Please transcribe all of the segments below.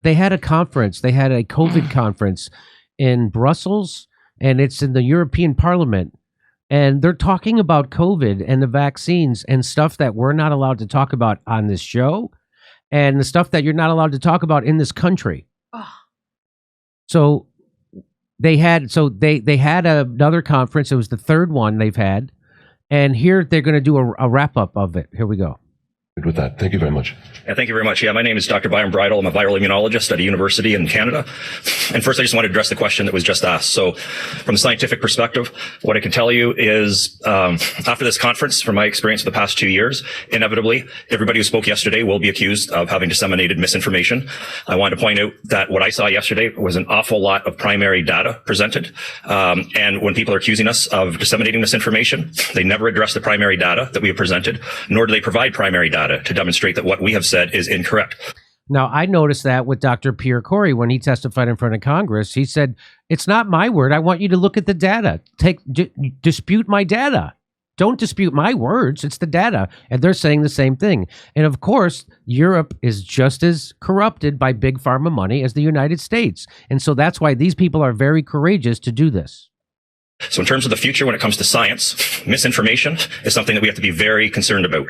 They had a conference. They had a COVID conference in Brussels, and it's in the European Parliament. And they're talking about COVID and the vaccines and stuff that we're not allowed to talk about on this show, and the stuff that you're not allowed to talk about in this country. So they had another conference. It was the third one they've had. And here they're going to do a wrap-up of it. Here we go. With that, thank you very much. Yeah, thank you very much. Yeah, my name is Dr. Byron Bridle. I'm a viral immunologist at a university in Canada. And first, I just want to address the question that was just asked. So from the scientific perspective, what I can tell you is after this conference, from my experience of the past 2 years, inevitably, everybody who spoke yesterday will be accused of having disseminated misinformation. I want to point out that what I saw yesterday was an awful lot of primary data presented. And when people are accusing us of disseminating misinformation, they never address the primary data that we have presented, nor do they provide primary data to demonstrate that what we have said is incorrect. Now, I noticed that with Dr. Pierre Corey when he testified in front of Congress. He said, it's not my word. I want you to look at the data. Dispute my data. Don't dispute my words. It's the data. And they're saying the same thing. And of course, Europe is just as corrupted by big pharma money as the United States. And so that's why these people are very courageous to do this. So in terms of the future, when it comes to science, misinformation is something that we have to be very concerned about.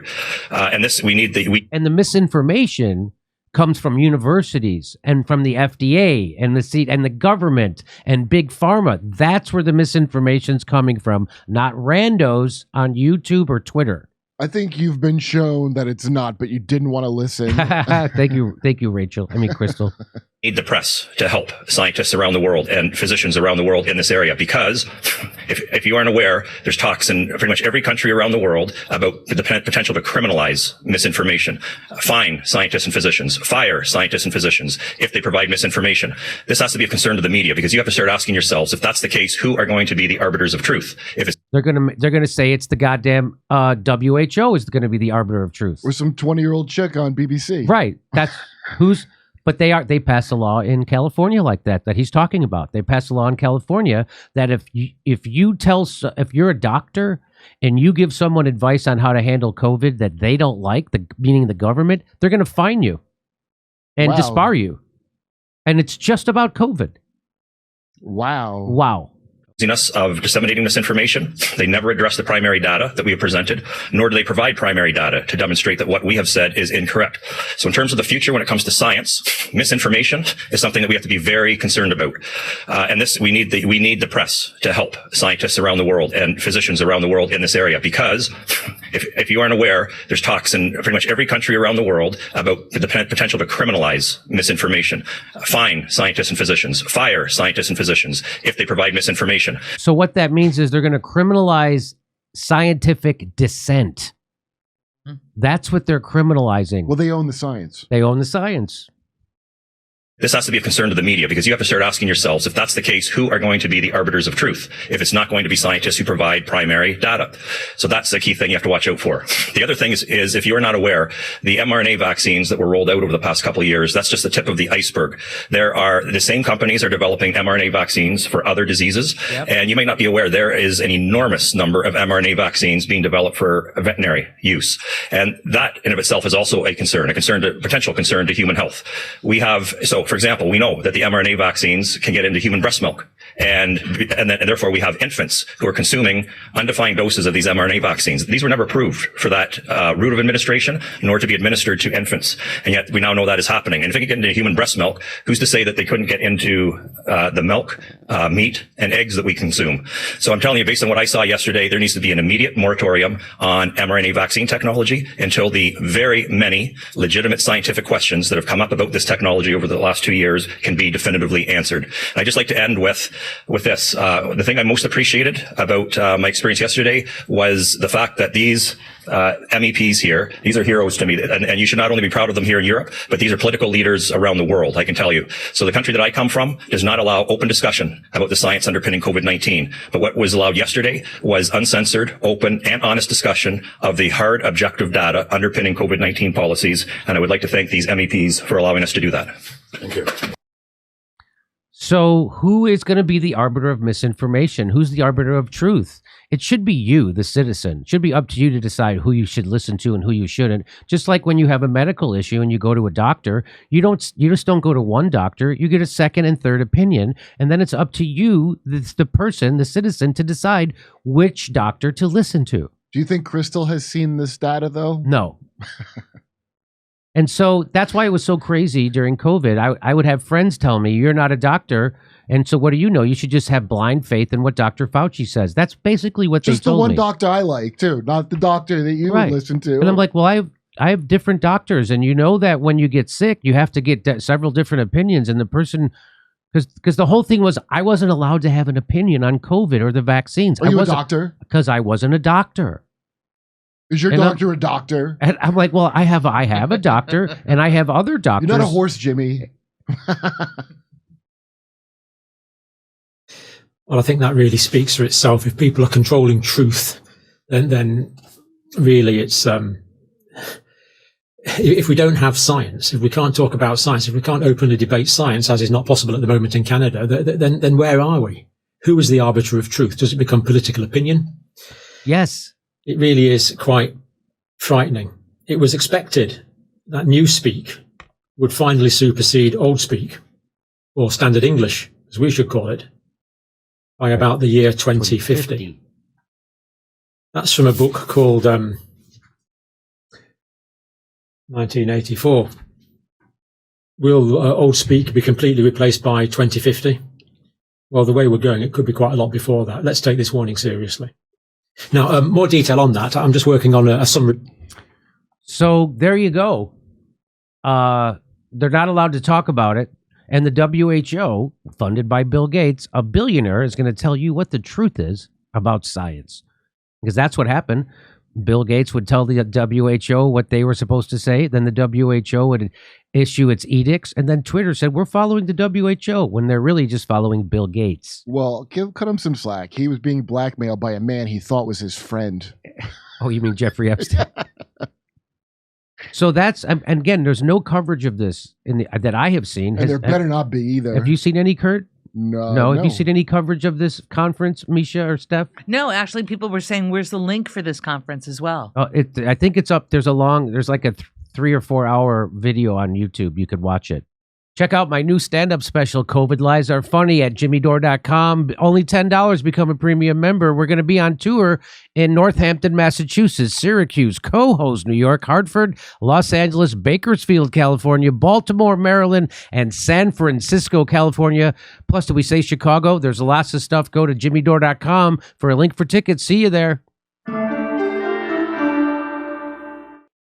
And the misinformation comes from universities and from the FDA and the government and big pharma. That's where the misinformation's coming from, not randos on YouTube or Twitter. I think you've been shown that it's not, but you didn't want to listen. Thank you, Rachel. I mean, Crystal. Need the press to help scientists around the world and physicians around the world in this area, because if you aren't aware, there's talks in pretty much every country around the world about the potential to criminalize misinformation, fine scientists and physicians, fire scientists and physicians if they provide misinformation. This has to be a concern to the media, because you have to start asking yourselves, if that's the case, who are going to be the arbiters of truth? They're gonna say it's the goddamn WHO is going to be the arbiter of truth, or some 20-year-old chick on BBC. Right. That's who's. But they pass a law in California like that he's talking about. They pass a law in California that if you're a doctor and you give someone advice on how to handle COVID that they don't like, meaning the government, they're going to fine you and disbar you. And it's just about COVID. Wow. Us of disseminating misinformation. They never address the primary data that we have presented, nor do they provide primary data to demonstrate that what we have said is incorrect. So in terms of the future, when it comes to science, misinformation is something that we have to be very concerned about. And we need the press to help scientists around the world and physicians around the world in this area, because if you aren't aware, there's talks in pretty much every country around the world about the potential to criminalize misinformation, fine scientists and physicians, fire scientists and physicians if they provide misinformation. So what that means is they're going to criminalize scientific dissent. That's what they're criminalizing. Well, they own the science. They own the science. This has to be a concern to the media, because you have to start asking yourselves, if that's the case, who are going to be the arbiters of truth? If it's not going to be scientists who provide primary data. So that's the key thing you have to watch out for. The other thing is if you're not aware, the mRNA vaccines that were rolled out over the past couple of years, that's just the tip of the iceberg. The same companies are developing mRNA vaccines for other diseases. Yep. And you may not be aware, there is an enormous number of mRNA vaccines being developed for veterinary use. And that in of itself is also a potential concern to human health. For example, we know that the mRNA vaccines can get into human breast milk, and therefore we have infants who are consuming undefined doses of these mRNA vaccines. These were never approved for that route of administration, nor to be administered to infants, and yet we now know that is happening. And if it can get into human breast milk, who's to say that they couldn't get into the milk, meat, and eggs that we consume? So I'm telling you, based on what I saw yesterday, there needs to be an immediate moratorium on mRNA vaccine technology until the very many legitimate scientific questions that have come up about this technology over the last 2 years can be definitively answered. And I'd just like to end with this. The thing I most appreciated about my experience yesterday was the fact that these MEPs here, these are heroes to me, and you should not only be proud of them here in Europe, but these are political leaders around the world, I can tell you. So the country that I come from does not allow open discussion about the science underpinning COVID-19. But what was allowed yesterday was uncensored, open, and honest discussion of the hard, objective data underpinning COVID-19 policies. And I would like to thank these MEPs for allowing us to do that. Thank you. So So who is going to be the arbiter of misinformation? Who's the arbiter of truth? It should be you, the citizen. It should be up to you to decide who you should listen to and who you shouldn't. Just like when you have a medical issue and you go to a doctor, you just don't go to one doctor. You get a second and third opinion, and then it's up to you, the person, the citizen, to decide which doctor to listen to. Do you think Crystal has seen this data, though? No. And so that's why it was so crazy during COVID. I would have friends tell me, you're not a doctor. And so what do you know? You should just have blind faith in what Dr. Fauci says. That's basically what they told me. Just the one doctor I like, too. Not the doctor that you would listen to. And I'm like, well, I have different doctors. And you know that when you get sick, you have to get several different opinions. And the person, because the whole thing was I wasn't allowed to have an opinion on COVID or the vaccines. Are you a doctor? Because I wasn't a doctor. Is your doctor a doctor? And I'm like, well, I have a doctor and I have other doctors. You're not a horse, Jimmy. Well, I think that really speaks for itself. If people are controlling truth, then really it's if we don't have science, if we can't talk about science, if we can't openly debate science, as is not possible at the moment in Canada, then where are we? Who is the arbiter of truth? Does it become political opinion? Yes. It really is quite frightening. It was expected that Newspeak would finally supersede Old Speak, or Standard English, as we should call it, by about the year 2050. That's from a book called 1984. Will Old Speak be completely replaced by 2050? Well, the way we're going, it could be quite a lot before that. Let's take this warning seriously. Now, more detail on that. I'm just working on a summary. So there you go. They're not allowed to talk about it. And the WHO, funded by Bill Gates, a billionaire, is going to tell you what the truth is about science. Because that's what happened. Bill Gates would tell the WHO what they were supposed to say. Then the WHO would issue its edicts. And then Twitter said, we're following the WHO, when they're really just following Bill Gates. Well, cut him some slack. He was being blackmailed by a man he thought was his friend. Oh, you mean Jeffrey Epstein? So that's, and again, there's no coverage of this that I have seen. And there better not be either. Have you seen any, Kurt? No. Have you seen any coverage of this conference, Misha or Steph? No, actually, people were saying, where's the link for this conference as well? I think it's up. There's like a 3 or 4 hour video on YouTube. You could watch it. Check out my new stand-up special, COVID Lies Are Funny, at jimmydore.com. Only $10. Become a premium member. We're going to be on tour in Northampton, Massachusetts, Syracuse, Cohoes, New York, Hartford, Los Angeles, Bakersfield, California, Baltimore, Maryland, and San Francisco, California. Plus, did we say Chicago? There's lots of stuff. Go to jimmydore.com for a link for tickets. See you there.